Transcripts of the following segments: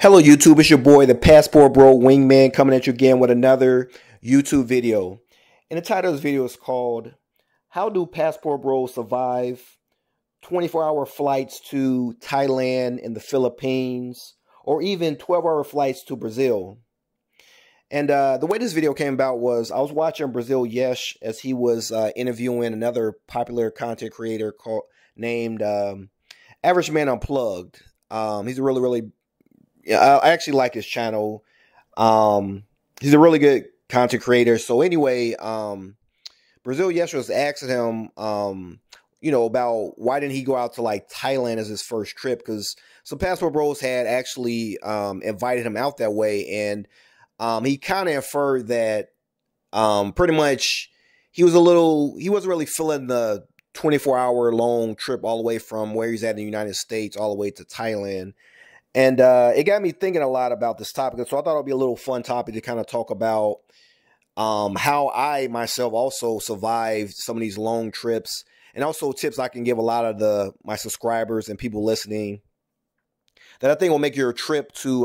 Hello YouTube, it's your boy, the Passport Bro Wingman, coming at you again with another YouTube video. And the title of this video is called, How Do Passport Bros Survive 24-hour flights to Thailand and the Philippines, or even 12-hour flights to Brazil? And the way this video came about was I was watching Brazil Yesh as he was interviewing another popular content creator named Average Man Unplugged. He's a really I actually like his channel. He's a really good content creator. So anyway, Brazil Yesh was asking him, about why didn't he go out to like Thailand as his first trip? Because some Passport Bros had actually invited him out that way, and he kind of inferred that pretty much he wasn't really feeling the 24-hour long trip all the way from where he's at in the United States all the way to Thailand. And it got me thinking a lot about this topic. So I thought it would be a little fun topic to kind of talk about how I myself also survived some of these long trips, and also tips I can give a lot of my subscribers and people listening that I think will make your trip to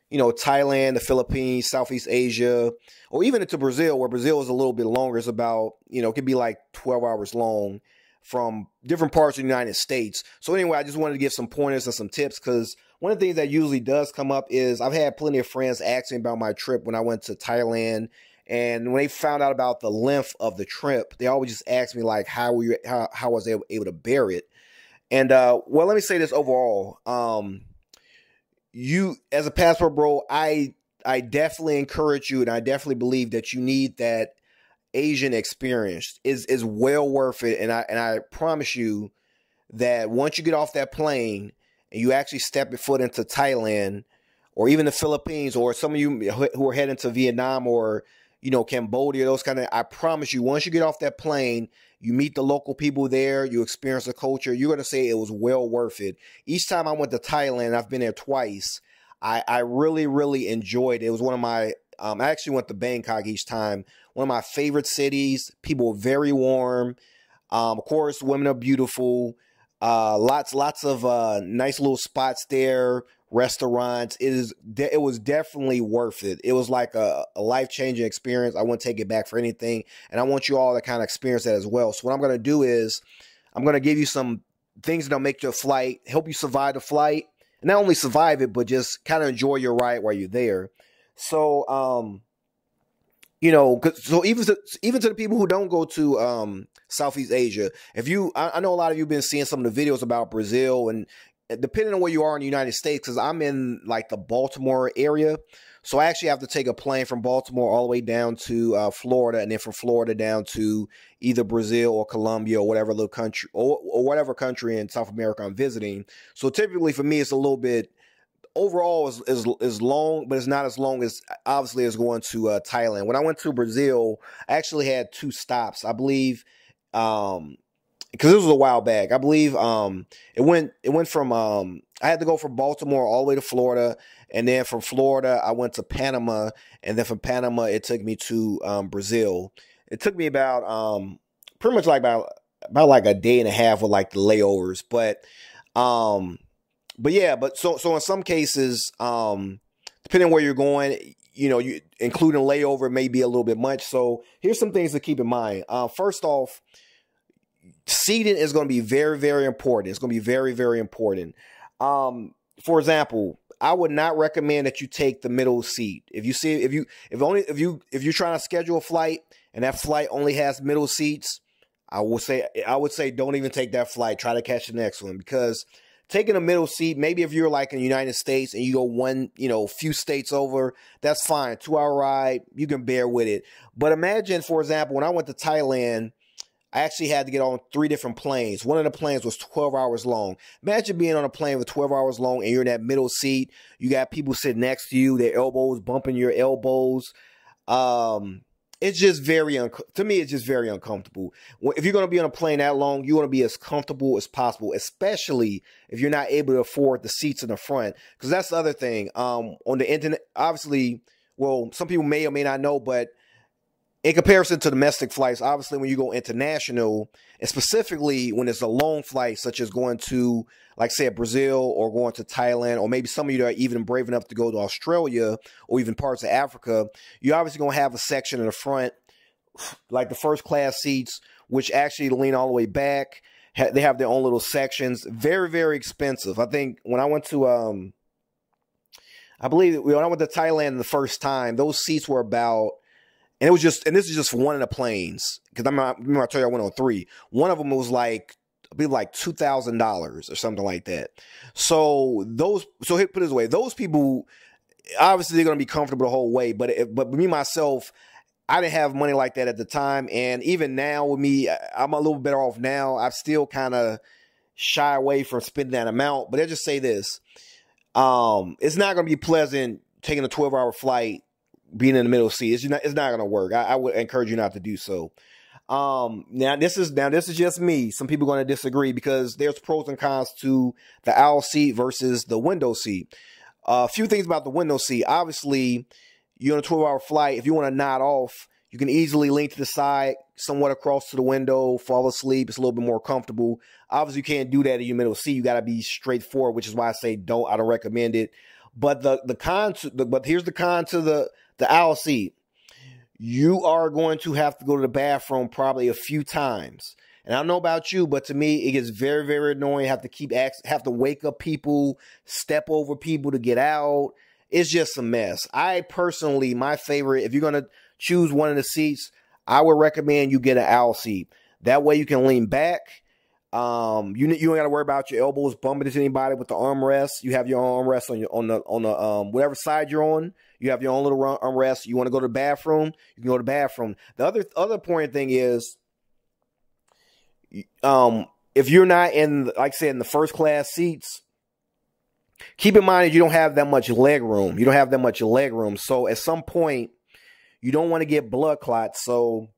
Thailand, the Philippines, Southeast Asia, or even into Brazil, where Brazil is a little bit longer. It's about, it could be like 12 hours long from different parts of the United States. So anyway, I just wanted to give some pointers and some tips, because one of the things that usually does come up is I've had plenty of friends asking about my trip when I went to Thailand. And when they found out about the length of the trip, they always just ask me like, how was I able to bear it? And well, let me say this overall. You as a Passport Bro, I definitely encourage you, and I definitely believe that you need that Asian experience. Is well worth it. And I promise you that once you get off that plane and you actually step your foot into Thailand or even the Philippines, or some of you who are heading to Vietnam or Cambodia, those kind of, I promise you, once you get off that plane, you meet the local people there, you experience the culture, you're going to say it was well worth it. Each time I went to Thailand, I've been there twice, I really enjoyed it. It was one of my, I actually went to Bangkok each time, one of my favorite cities. People are very warm. Of course, women are beautiful. Lots of nice little spots there, restaurants. It was definitely worth it. It was like a life-changing experience. I wouldn't take it back for anything, and I want you all to kind of experience that as well. So what I'm going to do is I'm going to give you some things that'll make your flight, help you survive the flight, and not only survive it, but just kind of enjoy your ride while you're there. So so even to the people who don't go to Southeast Asia, I know a lot of you have been seeing some of the videos about Brazil, and depending on where you are in the United States, because I'm in like the Baltimore area, so I actually have to take a plane from Baltimore all the way down to Florida, and then from Florida down to either Brazil or Colombia or whatever little country or whatever country in South America I'm visiting. So typically for me, it's a little bit. Overall is long, but it's not as long as obviously as going to Thailand. When I went to Brazil, I actually had 2 stops, I believe, because this was a while back. I believe it went from I had to go from Baltimore all the way to Florida, and then from Florida I went to Panama, and then from Panama it took me to Brazil. It took me about pretty much like about like a day and a half with like the layovers, but yeah, so in some cases, depending on where you're going, you including layover may be a little bit much. So here's some things to keep in mind. First off, seating is going to be very important. It's going to be very important. For example, I would not recommend that you take the middle seat. If you're trying to schedule a flight and that flight only has middle seats, I would say don't even take that flight. Try to catch the next one, because taking a middle seat, maybe if you're like in the United States and you go few states over, that's fine. 2-hour ride, you can bear with it. But imagine, for example, when I went to Thailand, I actually had to get on 3 different planes. One of the planes was 12 hours long. Imagine being on a plane with 12 hours long and you're in that middle seat. You got people sitting next to you, their elbows bumping your elbows. It's just to me, it's just very uncomfortable. If you're going to be on a plane that long, you want to be as comfortable as possible, especially if you're not able to afford the seats in the front. Because that's the other thing. On the internet, obviously, well, some people may or may not know, but in comparison to domestic flights, obviously when you go international, and specifically when it's a long flight, such as going to, like say, Brazil or going to Thailand, or maybe some of you that are even brave enough to go to Australia or even parts of Africa, you're obviously going to have a section in the front, like the first class seats, which actually lean all the way back. They have their own little sections. Very, very expensive. I think when I went to, I believe when I went to Thailand the first time, those seats were about, and it was just, and this is just for one of the planes, because remember I told you I went on 3. One of them was like, I believe like $2,000 or something like that. So put it this way, those people, obviously they're going to be comfortable the whole way, but me, myself, I didn't have money like that at the time. And even now with me, I'm a little better off now. I've still kind of shy away from spending that amount, but I just say this. It's not going to be pleasant taking a 12-hour flight, being in the middle seat. It's not going to work. I would encourage you not to do so. Now this is just me. Some people are going to disagree because there's pros and cons to the aisle seat versus the window seat. A few things about the window seat. Obviously, you're on a 12-hour flight. If you want to nod off, you can easily lean to the side, somewhat across to the window, fall asleep. It's a little bit more comfortable. Obviously, you can't do that in your middle seat. You got to be straightforward, which is why I say I don't recommend it. But here's the con to the aisle seat. You are going to have to go to the bathroom probably a few times. And I don't know about you, but to me, it gets very, very annoying. Have to wake up people, step over people to get out. It's just a mess. I personally, my favorite, if you're going to choose one of the seats, I would recommend you get an aisle seat. That way you can lean back. You don't got to worry about your elbows bumping into anybody with the armrest. You have your own armrest on the whatever side you're on. You have your own little armrest. You want to go to the bathroom, you can go to the bathroom. The other important thing is, if you're not in, like I said, in the first class seats, keep in mind that you don't have that much leg room. You don't have that much leg room. So at some point, you don't want to get blood clots. So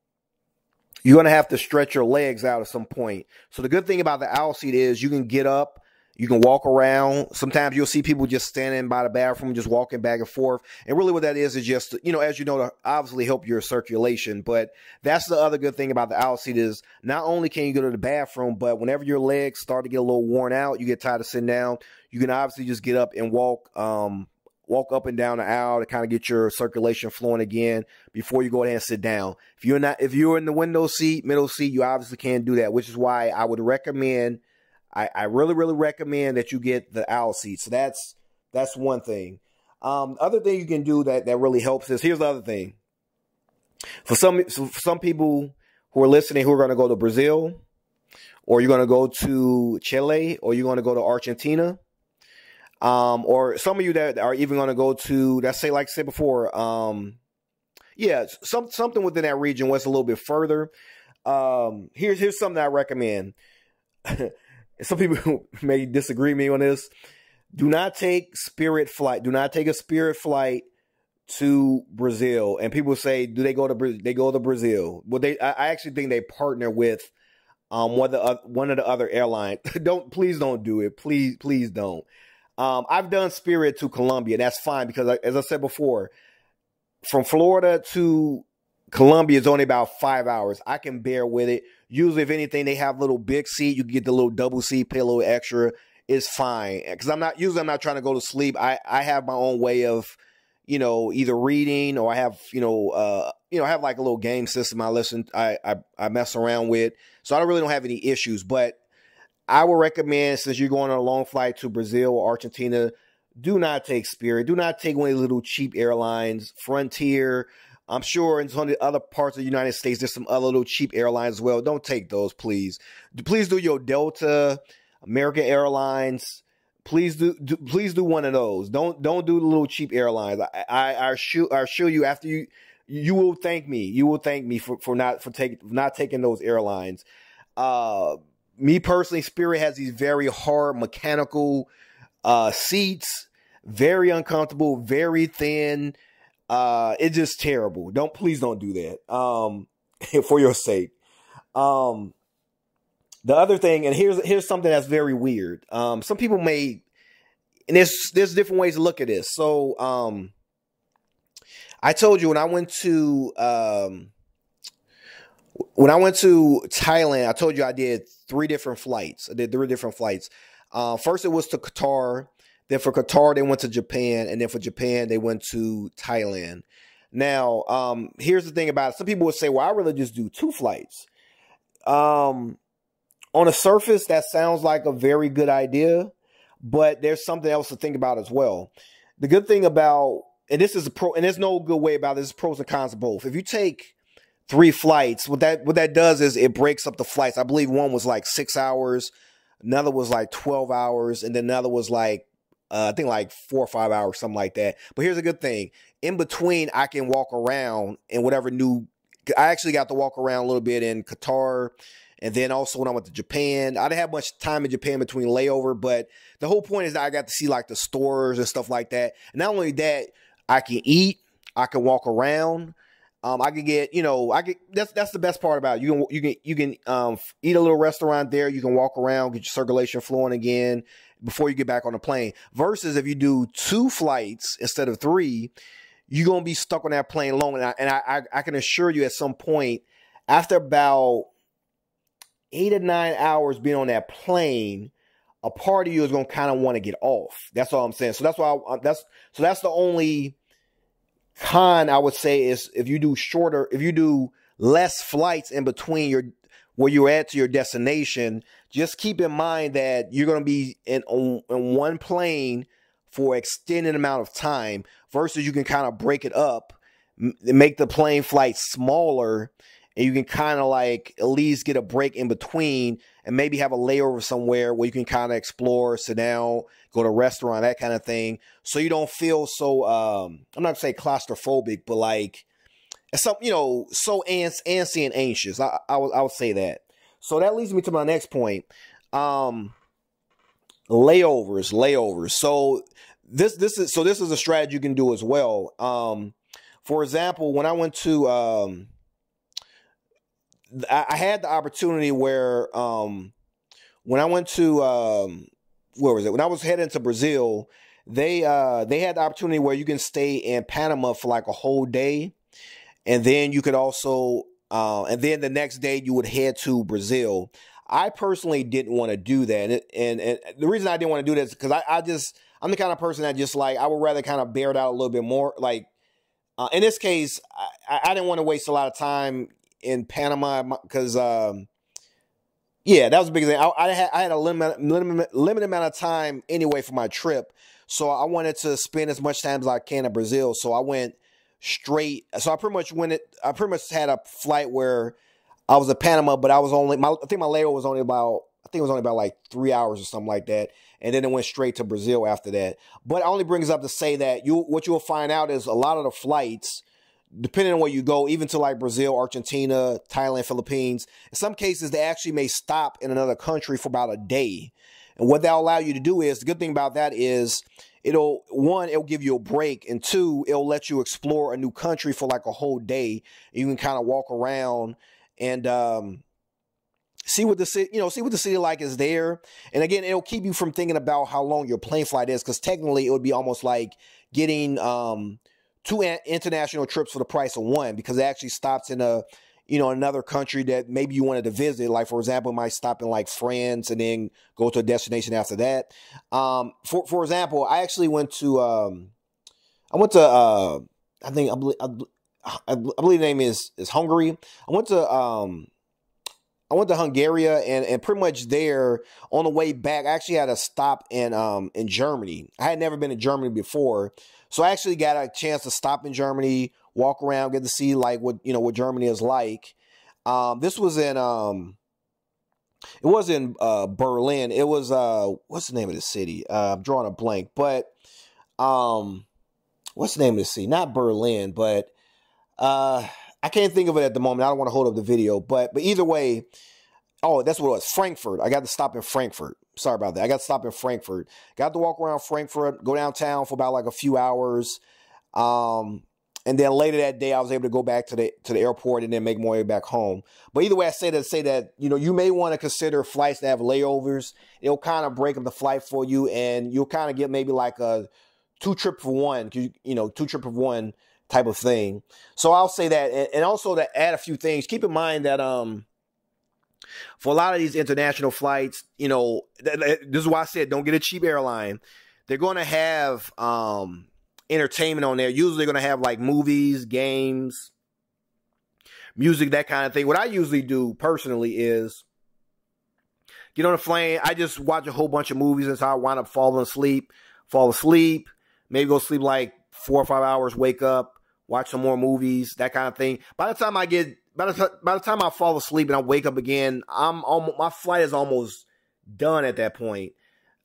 you're going to have to stretch your legs out at some point. So the good thing about the aisle seat is you can get up, you can walk around. Sometimes you'll see people just standing by the bathroom, just walking back and forth. And really what that is just, as you know, to obviously help your circulation. But that's the other good thing about the aisle seat is not only can you go to the bathroom, but whenever your legs start to get a little worn out, you get tired of sitting down, you can obviously just get up and walk up and down the aisle to kind of get your circulation flowing again before you go ahead and sit down. If you're in the window seat, middle seat, you obviously can't do that, which is why I would recommend, I really, really recommend that you get the aisle seat. So that's one thing. Other thing you can do that really helps is, here's the other thing. For some people who are listening who are going to go to Brazil, or you're going to go to Chile, or you're going to go to Argentina, or some of you that are even going to go to, let's say, like I said before, something within that region where it's a little bit further. Here's something I recommend. Some people may disagree with me on this. Do not take Spirit flight. Do not take a Spirit flight to Brazil. And people say, do they go to Brazil? They go to Brazil. Well, I actually think they partner with one of the other airlines. Please don't do it. Please don't. I've done Spirit to Colombia. That's fine because, as I said before, from Florida to Colombia is only about 5 hours. I can bear with it. Usually, if anything, they have a little big seat. You can get the little double seat, pay a little extra. It's fine. Because I'm not trying to go to sleep. I have my own way of, either reading, or I have, I have like a little game system I mess around with. So I really don't have any issues. But I would recommend, since you're going on a long flight to Brazil or Argentina, do not take Spirit. Do not take one of these little cheap airlines, Frontier. I'm sure in some of the other parts of the United States, there's some other little cheap airlines as well. Don't take those, please. Please do your Delta, American Airlines. Please do one of those. Don't do the little cheap airlines. I assure you, after you will thank me. You will thank me for not taking those airlines. Me personally, Spirit has these very hard mechanical seats, very uncomfortable, very thin. It's just terrible. Please don't do that. For your sake. The other thing, and here's something that's very weird. Some people may, and there's different ways to look at this. So, I told you when I went to When I went to Thailand, I told you I did 3 different flights. I did 3 different flights. First, it was to Qatar. Then for Qatar, they went to Japan, and then for Japan, they went to Thailand. Now, here's the thing about it. Some people would say, "Well, I really just do 2 flights." Um, on the surface, that sounds like a very good idea, but there's something else to think about as well. The good thing about, and this is a pro, and there's no good way about this, pros and cons of both. If you take 3 flights, what that does is it breaks up the flights. I believe one was like 6 hours, another was like 12 hours, and then another was like I think like 4 or 5 hours, something like that. But here's a good thing: in between, I can walk around and whatever new. I actually got to walk around a little bit in Qatar, and then also when I went to Japan, I didn't have much time in Japan between layover. But the whole point is that I got to see like the stores and stuff like that. And not only that, I can eat, I can walk around. I can get, that's the best part about it. You can eat a little restaurant there. You can walk around, get your circulation flowing again before you get back on the plane. Versus if you do 2 flights instead of 3, you're gonna be stuck on that plane long. And I can assure you, at some point, after about 8 or 9 hours being on that plane, a part of you is gonna kind of want to get off. That's all I'm saying. So that's why that's the only con I would say is if you do less flights in between where you're at to your destination, just keep in mind that you're going to be on one plane for an extended amount of time versus you can kind of break it up, make the plane flight smaller, and you can kind of like at least get a break in between and maybe have a layover somewhere where you can kind of explore, sit down, go to a restaurant, that kind of thing. So you don't feel so, I'm not going to say claustrophobic, but like, so antsy and anxious. I would say that. So that leads me to my next point. Layovers. So this is a strategy you can do as well. For example, when I went to, I had the opportunity where, when I went to, where was it? When I was heading to Brazil, they had the opportunity where you can stay in Panama for like a whole day. And then you could also, and then the next day you would head to Brazil. I personally didn't want to do that. And the reason I didn't want to do that is because I'm the kind of person that just like, I would rather kind of bear it out a little bit more. Like, in this case, I didn't want to waste a lot of time in Panama because, yeah, that was a big thing. I had a limited amount of time anyway for my trip. So I wanted to spend as much time as I can in Brazil. So I went straight. So I pretty much had a flight where I was at Panama, but I think my layover was only about, like 3 hours or something like that. And then it went straight to Brazil after that. But it only brings up to say that what you'll find out is a lot of the flights, depending on where you go, even to like Brazil, Argentina, Thailand, Philippines, in some cases, they actually may stop in another country for about a day. And what they'll allow you to do is, the good thing about that is, it'll give you a break, and 2, it'll let you explore a new country for like a whole day. You can kind of walk around and see what the city like is there. And again, it'll keep you from thinking about how long your plane flight is, because technically it would be almost like getting 2 international trips for the price of 1, because it actually stops in another country that maybe you wanted to visit. Like, for example, it might stop in like France and then go to a destination after that. For example, I actually went to I believe the name is Hungary. I went to Hungary, and pretty much there on the way back, I actually had a stop in Germany. I had never been to Germany before. So I actually got a chance to stop in Germany, walk around, get to see like what Germany is like. This was in it was in Berlin. It was what's the name of the city? I'm drawing a blank, but what's the name of the city? Not Berlin, but I can't think of it at the moment. I don't want to hold up the video, but either way, that's what it was. Frankfurt. I got to stop in Frankfurt. Sorry about that. I got to stop in Frankfurt. Got to walk around Frankfurt, go downtown for about like a few hours. And then later that day, I was able to go back to the airport and then make my way back home. But either way, I say that you may want to consider flights that have layovers. It'll kind of break up the flight for you, and you'll kind of get maybe like a 2 trip for one, 2 trip for one type of thing. So I'll say that, and also to add a few things. Keep in mind that for a lot of these international flights, you know, this is why I said don't get a cheap airline. They're going to have entertainment on there. Usually they're going to have like movies, games, music, that kind of thing. What I usually do personally is get on a plane. I just watch a whole bunch of movies until I wind up falling asleep. Fall asleep, maybe go sleep like 4 or 5 hours, wake up, watch some more movies, that kind of thing. By the time I fall asleep and I wake up again, my flight is almost done at that point.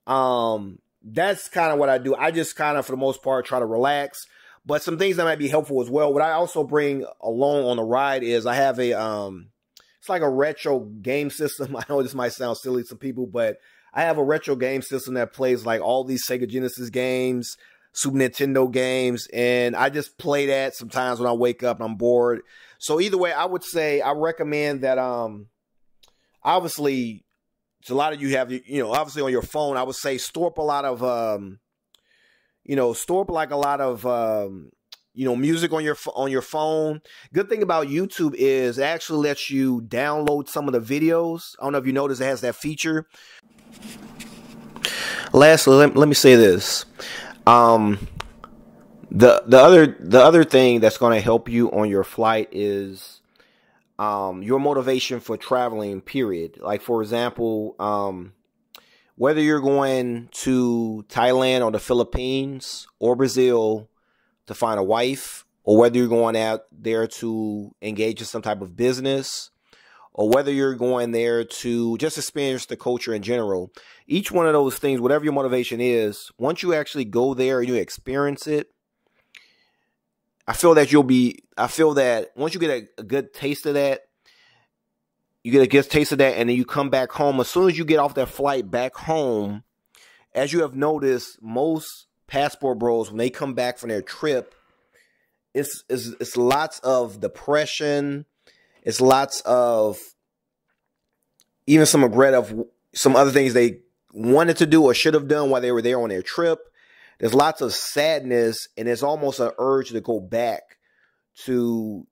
That's kind of what I do. I just kind of, for the most part, try to relax. But some things that might be helpful as well. What I also bring along on the ride is I have it's like a retro game system. I know this might sound silly to some people, but I have a retro game system that plays like all these Sega Genesis games, Super Nintendo games, and I just play that sometimes when I wake up and I'm bored. So either way, I would say I recommend that obviously, a lot of you have, you know, obviously on your phone, I would say store up a lot of store up like a lot of music on your phone. Good thing about YouTube is it actually lets you download some of the videos. I don't know if you noticed it has that feature. Lastly, let me say this. The other thing that's going to help you on your flight is your motivation for traveling, period. Like, for example, whether you're going to Thailand or the Philippines or Brazil to find a wife, or whether you're going out there to engage in some type of business, or whether you're going there to just experience the culture in general, each one of those things, whatever your motivation is, once you actually go there and you experience it, I feel that once you get a good taste of that, you get a good taste of that, and then you come back home. As soon as you get off that flight back home, as you have noticed, most passport bros, when they come back from their trip, it's lots of depression. It's lots of even some regret of some other things they wanted to do or should have done while they were there on their trip. There's lots of sadness, and there's almost an urge to go back to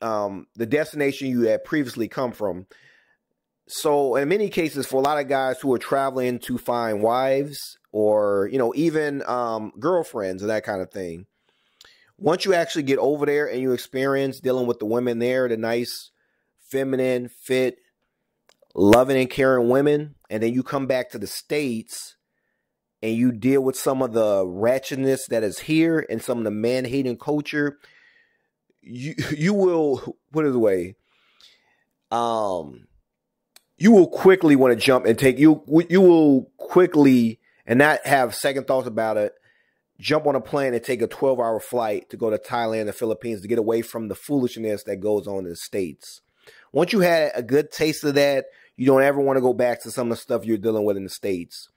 the destination you had previously come from. So in many cases, for a lot of guys who are traveling to find wives or, even girlfriends and that kind of thing, once you actually get over there and you experience dealing with the women there, the nice, feminine, fit, loving and caring women, and then you come back to the States and you deal with some of the ratchetness that is here and some of the man-hating culture, you will, put it away, you will quickly want to jump and you will quickly, and not have second thoughts about it, jump on a plane and take a 12-hour flight to go to Thailand and the Philippines to get away from the foolishness that goes on in the States. Once you had a good taste of that, you don't ever want to go back to some of the stuff you're dealing with in the States.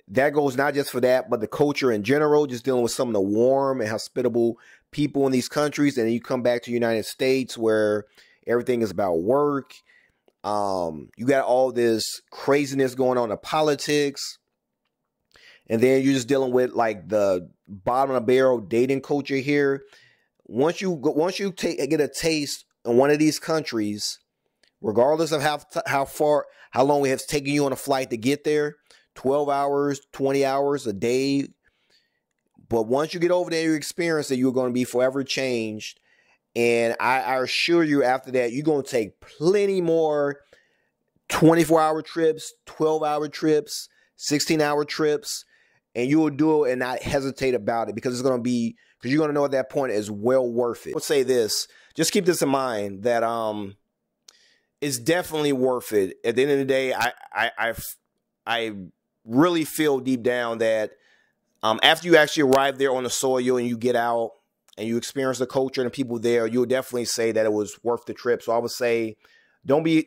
That goes not just for that, but the culture in general, just dealing with some of the warm and hospitable people in these countries. And then you come back to the United States where everything is about work. You got all this craziness going on in politics. And then you're just dealing with like the bottom of the barrel dating culture here. Once you get a taste in one of these countries, regardless of how long it has taken you on a flight to get there, 12 hours, 20 hours, a day. But once you get over there, you experience it, you're going to be forever changed. And I assure you, after that, you're going to take plenty more 24-hour trips, 12-hour trips, 16-hour trips, and you will do it and not hesitate about it, because you're going to know at that point it's well worth it. I would say this, just keep this in mind, that it's definitely worth it. At the end of the day, I really feel deep down that after you actually arrive there on the soil and you get out and you experience the culture and the people there, you'll definitely say that it was worth the trip. So I would say, don't be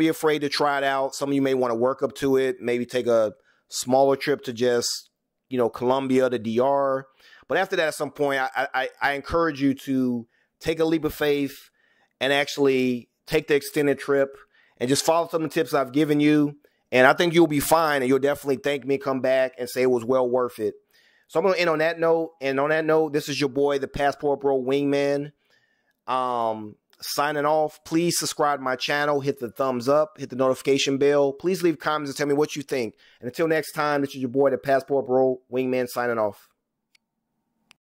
afraid to try it out. Some of you may want to work up to it, maybe take a smaller trip to just, Colombia, the DR. But after that, at some point, I encourage you to take a leap of faith and actually take the extended trip and just follow some of the tips I've given you. And I think you'll be fine, and you'll definitely thank me, come back and say it was well worth it. So I'm going to end on that note. And on that note, this is your boy, the Passport Bro Wingman. Signing off. Please subscribe to my channel. Hit the thumbs up. Hit the notification bell. Please leave comments and tell me what you think. And until next time, this is your boy, the Passport Bro Wingman, signing off.